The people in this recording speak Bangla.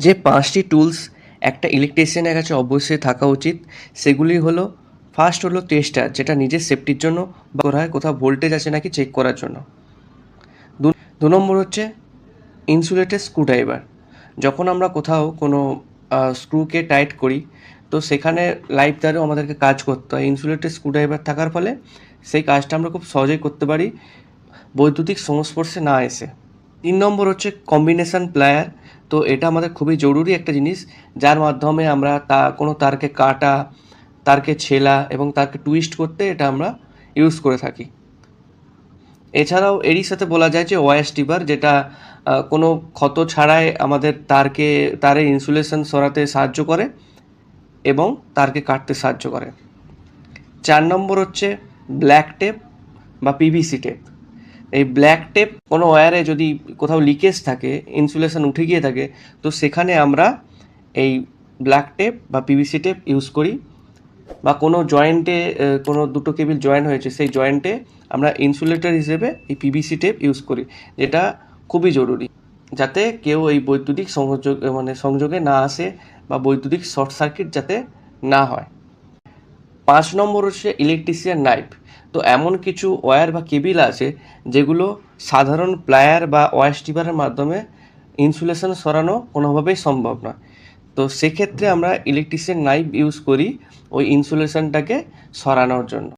যে 5টি টুলস একটা ইলেকট্রিশিয়ানের কাছে অবশ্যই থাকা উচিত সেগুলি হলো, ফার্স্ট হলো টেস্টার, যেটা নিজের সেফটির জন্য করা হয়, কোথাও ভোল্টেজ আছে নাকি চেক করার জন্য। দু নম্বর হচ্ছে ইনসুলেটেড স্ক্রুড্রাইভার। যখন আমরা কোথাও কোনো স্ক্রুকে টাইট করি, তো সেখানে লাইফ দ্বারাও আমাদেরকে কাজ করতে হয়। ইনসুলেটেড স্ক্রুড্রাইভার থাকার ফলে সেই কাজটা আমরা খুব সহজেই করতে পারি বৈদ্যুতিক সংস্পর্শে না এসে। 3 নম্বর হচ্ছে কম্বিনেশন প্লায়ার। তো এটা আমাদের খুবই জরুরি একটা জিনিস, যার মাধ্যমে আমরা কোনো তারকে কাটা, তারকে ছেলা এবং তারকে টুইস্ট করতে এটা আমরা ইউজ করে থাকি। এছাড়াও এরই সাথে বলা যায় যে ওয়্যার স্টিপার, যেটা কোনো ক্ষত ছাড়াই আমাদের তারের ইনসুলেশন সরাতে সাহায্য করে এবং তারকে কাটতে সাহায্য করে। 4 নম্বর হচ্ছে ব্ল্যাক টেপ বা পিভিসি টেপ। এই ব্ল্যাক টেপ কোনো ওয়্যারে যদি কোথাও লিকেজ থাকে, ইনসুলেশন উঠে গিয়ে থাকে, তো সেখানে আমরা এই ব্ল্যাক টেপ বা পিভিসি টেপ ইউজ করি। বা কোনো জয়েন্টে কোনো দুটো কেবিল জয়েন হয়েছে, সেই জয়েন্টে আমরা ইনসুলেটর হিসেবে এই পিভিসি টেপ ইউজ করি, যেটা খুবই জরুরি, যাতে কেউ এই বৈদ্যুতিক সংযোগে না আসে বা বৈদ্যুতিক শর্ট সার্কিট যাতে না হয়। 5 নম্বর হচ্ছে ইলেকট্রিশিয়ান নাইফ। তো এমন কিছু ওয়্যার বা কেবিল আছে যেগুলো সাধারণ প্লায়ার বা ওয়্যার স্টিপারের মাধ্যমে ইনসুলেশন সরানো কোনোভাবেই সম্ভব নয়। তো সেক্ষেত্রে আমরা ইলেকট্রিশিয়ান নাইফ ইউজ করি ওই ইনসুলেশনটাকে সরানোর জন্য।